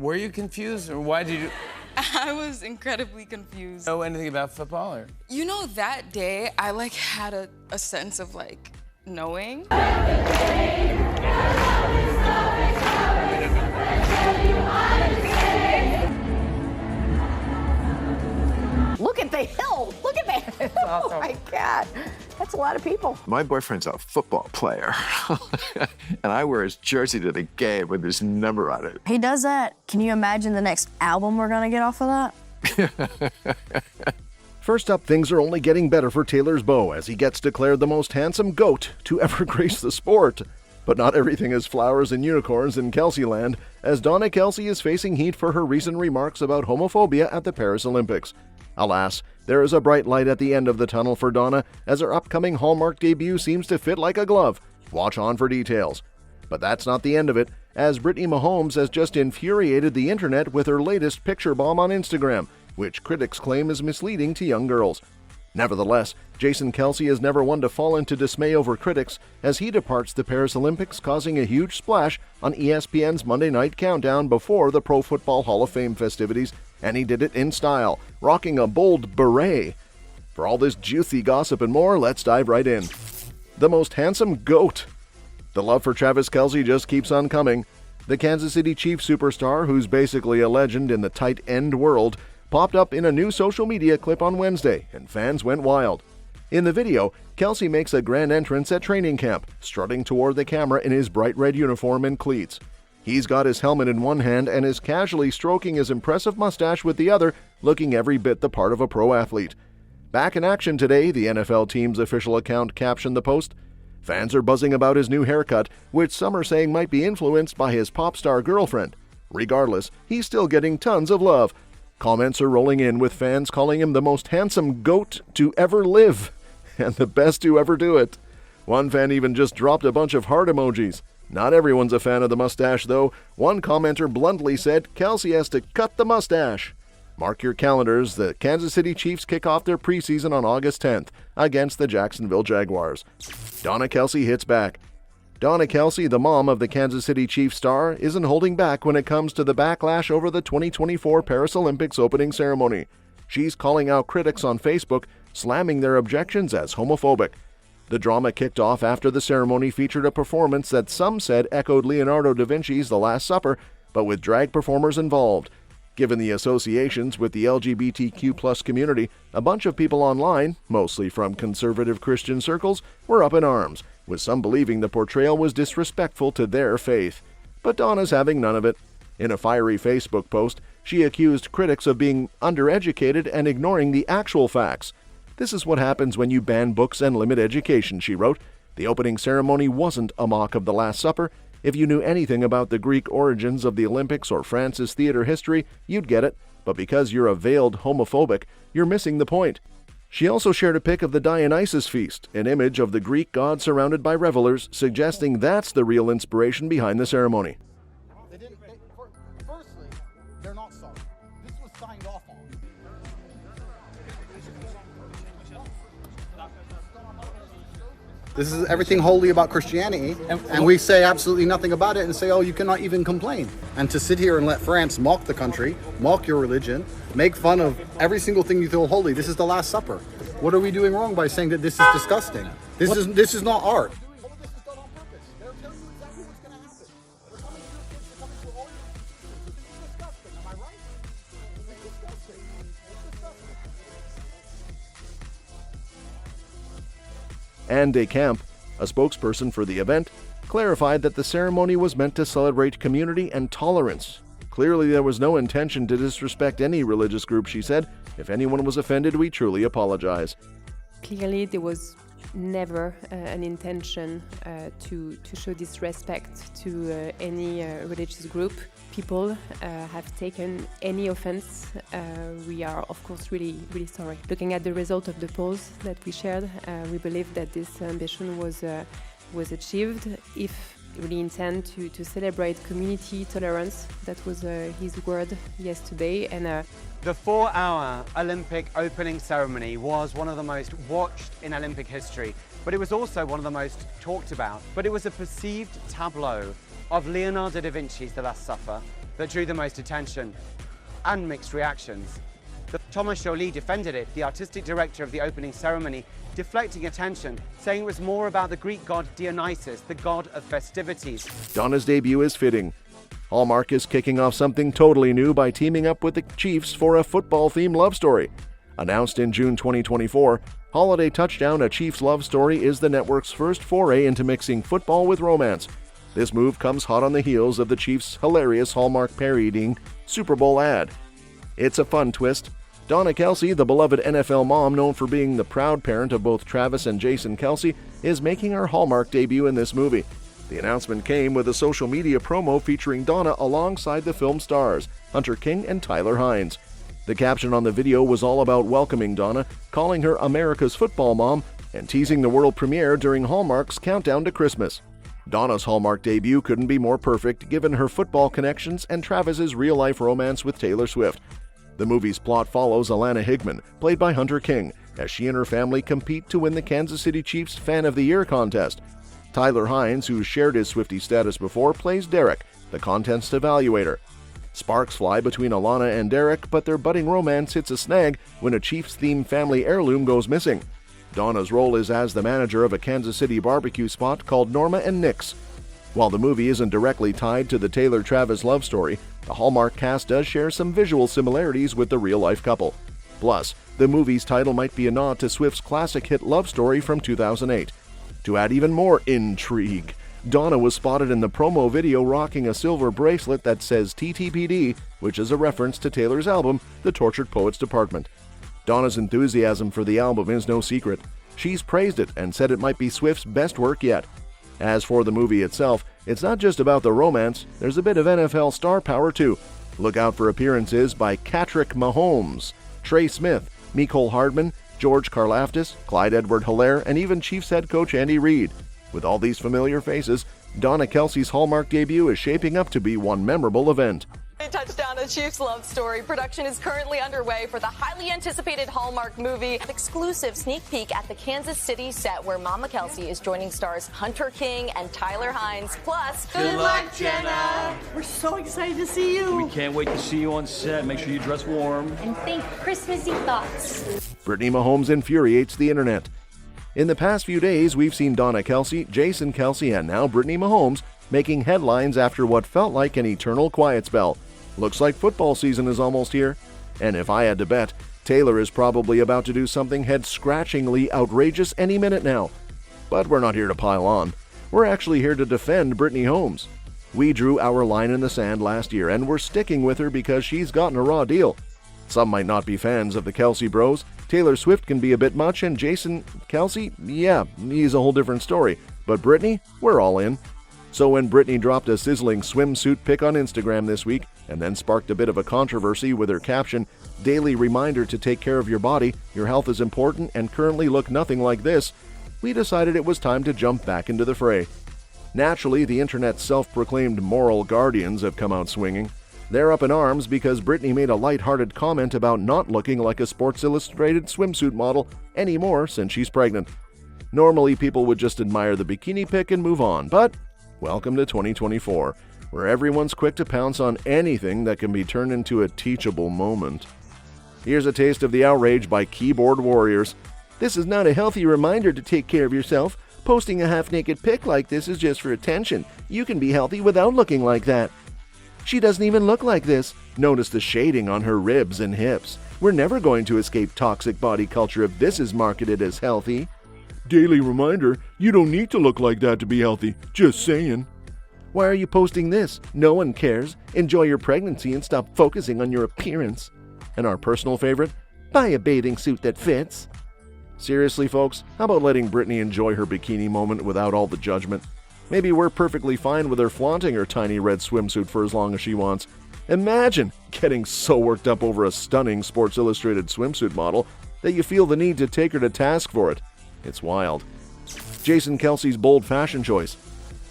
Were you confused, or why did you... I was incredibly confused. Know anything about football, or? You know, that day, I like had a sense of like knowing. Look at the hill. Look at that. Awesome. Oh my God. That's a lot of people. My boyfriend's a football player, and I wear his jersey to the game with his number on it. He does that. Can you imagine the next album we're gonna get off of that? First up, things are only getting better for Taylor's beau as he gets declared the most handsome goat to ever grace the sport. But not everything is flowers and unicorns in Kelce land, as Donna Kelce is facing heat for her recent remarks about homophobia at the Paris Olympics. Alas, there is a bright light at the end of the tunnel for Donna, as her upcoming Hallmark debut seems to fit like a glove. Watch on for details. But that's not the end of it, as Britney Mahomes has just infuriated the internet with her latest picture bomb on Instagram, which critics claim is misleading to young girls. Nevertheless, Jason Kelce is never one to fall into dismay over critics, as he departs the Paris Olympics, causing a huge splash on ESPN's Monday Night Countdown before the Pro Football Hall of Fame festivities, and he did it in style, rocking a bold beret. For all this juicy gossip and more, let's dive right in. The most handsome goat. The love for Travis Kelce just keeps on coming. The Kansas City Chiefs superstar, who's basically a legend in the tight end world, popped up in a new social media clip on Wednesday, and fans went wild. In the video, Kelce makes a grand entrance at training camp, strutting toward the camera in his bright red uniform and cleats. He's got his helmet in one hand and is casually stroking his impressive mustache with the other, looking every bit the part of a pro athlete. Back in action today, the NFL team's official account captioned the post. Fans are buzzing about his new haircut, which some are saying might be influenced by his pop star girlfriend. Regardless, he's still getting tons of love. Comments are rolling in, with fans calling him the most handsome goat to ever live, and the best to ever do it. One fan even just dropped a bunch of heart emojis. Not everyone's a fan of the mustache, though. One commenter bluntly said Kelce has to cut the mustache. Mark your calendars, the Kansas City Chiefs kick off their preseason on August 10th against the Jacksonville Jaguars. Donna Kelce hits back. Donna Kelce, the mom of the Kansas City Chiefs star, isn't holding back when it comes to the backlash over the 2024 Paris Olympics opening ceremony. She's calling out critics on Facebook, slamming their objections as homophobic. The drama kicked off after the ceremony featured a performance that some said echoed Leonardo da Vinci's The Last Supper, but with drag performers involved. Given the associations with the LGBTQ+ community, a bunch of people online, mostly from conservative Christian circles, were up in arms, with some believing the portrayal was disrespectful to their faith. But Donna's having none of it. In a fiery Facebook post, she accused critics of being undereducated and ignoring the actual facts. This is what happens when you ban books and limit education, she wrote. The opening ceremony wasn't a mock of The Last Supper. If you knew anything about the Greek origins of the Olympics or France's theater history, you'd get it. But because you're a veiled homophobic, you're missing the point. She also shared a pic of the Dionysus feast, an image of the Greek god surrounded by revelers, suggesting that's the real inspiration behind the ceremony. Firstly, they're not sorry. This was signed off on. This is everything holy about Christianity, and we say absolutely nothing about it and say, oh, you cannot even complain. And to sit here and let France mock the country, mock your religion, make fun of every single thing you feel holy. This is the Last Supper. What are we doing wrong by saying that this is disgusting? This is not art. Anne Descamps, a spokesperson for the event, clarified that the ceremony was meant to celebrate community and tolerance. Clearly, there was no intention to disrespect any religious group, she said. If anyone was offended, we truly apologize. Clearly, there was never an intention to show disrespect to any religious group. People have taken any offense. We are, of course, really sorry. Looking at the result of the polls that we shared, we believe that this ambition was achieved. If really intend to celebrate community tolerance, that was his word yesterday, and the 4-hour Olympic opening ceremony was one of the most watched in Olympic history, but it was also one of the most talked about. But it was a perceived tableau of Leonardo da Vinci's The Last Supper that drew the most attention and mixed reactions. Thomas Joly defended it, the artistic director of the opening ceremony, deflecting attention, saying it was more about the Greek god Dionysus, the god of festivities. Donna's debut is fitting. Hallmark is kicking off something totally new by teaming up with the Chiefs for a football-themed love story. Announced in June 2024, Holiday Touchdown, A Chiefs Love Story is the network's first foray into mixing football with romance. This move comes hot on the heels of the Chiefs' hilarious Hallmark parodying Super Bowl ad. It's a fun twist. Donna Kelce, the beloved NFL mom known for being the proud parent of both Travis and Jason Kelce, is making her Hallmark debut in this movie. The announcement came with a social media promo featuring Donna alongside the film stars, Hunter King and Tyler Hines. The caption on the video was all about welcoming Donna, calling her America's football mom, and teasing the world premiere during Hallmark's Countdown to Christmas. Donna's Hallmark debut couldn't be more perfect given her football connections and Travis's real-life romance with Taylor Swift. The movie's plot follows Alana Higman, played by Hunter King, as she and her family compete to win the Kansas City Chiefs Fan of the Year contest. Tyler Hines, who shared his Swiftie status before, plays Derek, the contest evaluator. Sparks fly between Alana and Derek, but their budding romance hits a snag when a Chiefs-themed family heirloom goes missing. Donna's role is as the manager of a Kansas City barbecue spot called Norma and Nick's. While the movie isn't directly tied to the Taylor-Travis love story, the Hallmark cast does share some visual similarities with the real-life couple. Plus, the movie's title might be a nod to Swift's classic hit love story from 2008. To add even more intrigue, Donna was spotted in the promo video rocking a silver bracelet that says TTPD, which is a reference to Taylor's album, The Tortured Poets Department. Donna's enthusiasm for the album is no secret. She's praised it and said it might be Swift's best work yet. As for the movie itself, it's not just about the romance, there's a bit of NFL star power too. Look out for appearances by Britney Mahomes, Trey Smith, Mecole Hardman, George Karlaftis, Clyde Edward-Helaire, and even Chiefs head coach Andy Reid. With all these familiar faces, Donna Kelce's Hallmark debut is shaping up to be one memorable event. Touchdown, A Chiefs Love Story. Production is currently underway for the highly anticipated Hallmark movie. An exclusive sneak peek at the Kansas City set where Mama Kelce is joining stars Hunter King and Tyler Hines. Plus, good luck, Jenna. We're so excited to see you. We can't wait to see you on set. Make sure you dress warm. And think Christmassy thoughts. Britney Mahomes infuriates the internet. In the past few days, we've seen Donna Kelce, Jason Kelce, and now Britney Mahomes making headlines after what felt like an eternal quiet spell. Looks like football season is almost here. And if I had to bet, Taylor is probably about to do something head-scratchingly outrageous any minute now. But we're not here to pile on. We're actually here to defend Britney Mahomes. We drew our line in the sand last year, and we're sticking with her because she's gotten a raw deal. Some might not be fans of the Kelce bros. Taylor Swift can be a bit much, and Jason Kelce, yeah, he's a whole different story. But Britney, we're all in. So when Britney dropped a sizzling swimsuit pic on Instagram this week, and then sparked a bit of a controversy with her caption, "Daily reminder to take care of your body, your health is important, and currently look nothing like this," we decided it was time to jump back into the fray. Naturally, the internet's self-proclaimed moral guardians have come out swinging. They're up in arms because Britney made a light-hearted comment about not looking like a Sports Illustrated swimsuit model anymore since she's pregnant. Normally, people would just admire the bikini pic and move on, but welcome to 2024, where everyone's quick to pounce on anything that can be turned into a teachable moment. Here's a taste of the outrage by keyboard warriors. "This is not a healthy reminder to take care of yourself. Posting a half-naked pic like this is just for attention. You can be healthy without looking like that. She doesn't even look like this. Notice the shading on her ribs and hips. We're never going to escape toxic body culture if this is marketed as healthy. Daily reminder, you don't need to look like that to be healthy. Just saying. Why are you posting this? No one cares. Enjoy your pregnancy and stop focusing on your appearance." And our personal favorite, buy a bathing suit that fits. Seriously, folks, how about letting Britney enjoy her bikini moment without all the judgment? Maybe we're perfectly fine with her flaunting her tiny red swimsuit for as long as she wants. Imagine getting so worked up over a stunning Sports Illustrated swimsuit model that you feel the need to take her to task for it. It's wild. Jason Kelce's bold fashion choice.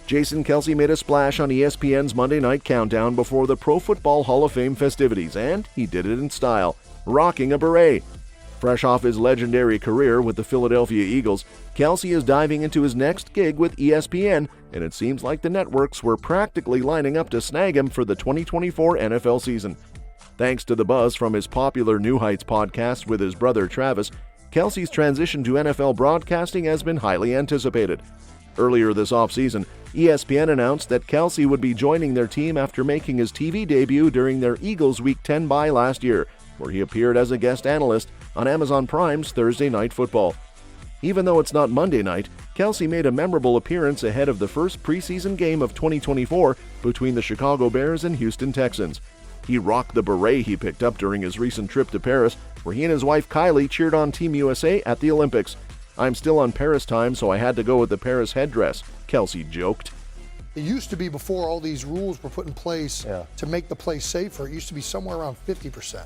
Jason Kelce made a splash on ESPN's Monday Night Countdown before the Pro Football Hall of Fame festivities, and he did it in style, rocking a beret. Fresh off his legendary career with the Philadelphia Eagles, Kelce is diving into his next gig with ESPN and it seems like the networks were practically lining up to snag him for the 2024 NFL season. Thanks to the buzz from his popular New Heights podcast with his brother Travis, Kelce's transition to NFL broadcasting has been highly anticipated. Earlier this offseason, ESPN announced that Kelce would be joining their team after making his TV debut during their Eagles Week 10 bye last year, where he appeared as a guest analyst on Amazon Prime's Thursday Night Football. Even though it's not Monday night, Kelce made a memorable appearance ahead of the first preseason game of 2024 between the Chicago Bears and Houston Texans. He rocked the beret he picked up during his recent trip to Paris, where he and his wife Kylie cheered on Team USA at the Olympics. "I'm still on Paris time, so I had to go with the Paris headdress," Kelce joked. It used to be, before all these rules were put in place to make the play safer, it used to be somewhere around 50%.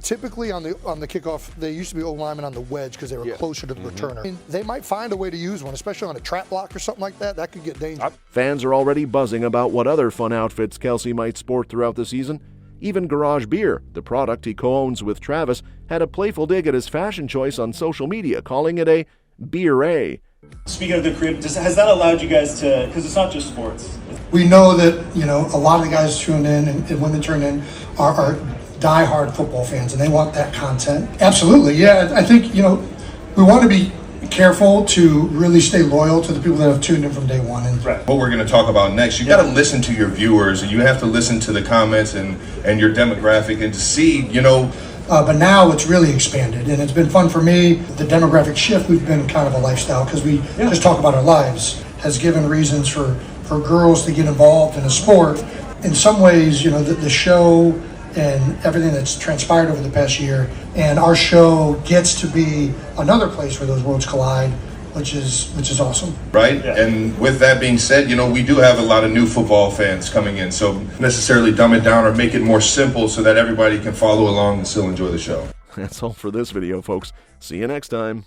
Typically on the kickoff, they used to be O-linemen on the wedge because they were closer to the returner. And they might find a way to use one, especially on a trap block or something like that. That could get dangerous. Fans are already buzzing about what other fun outfits Kelce might sport throughout the season. Even Garage Beer, the product he co-owns with Travis, had a playful dig at his fashion choice on social media, calling it a beret. Speaking of the creative, has that allowed you guys to, because it's not just sports. We know that, a lot of the guys tune in and when they turn in are diehard football fans and they want that content. Absolutely, yeah. I think, we want to be careful to really stay loyal to the people that have tuned in from day one. And what we're going to talk about next, you got to listen to your viewers and you have to listen to the comments and your demographic and to see, but now it's really expanded, and it's been fun for me. The demographic shift, we've been kind of a lifestyle because we just talk about our lives, has given reasons for girls to get involved in a sport. In some ways, the show and everything that's transpired over the past year, and our show gets to be another place where those worlds collide, which is awesome. Right? Yeah. And with that being said, we do have a lot of new football fans coming in, so necessarily dumb it down or make it more simple so that everybody can follow along and still enjoy the show. That's all for this video, folks. See you next time.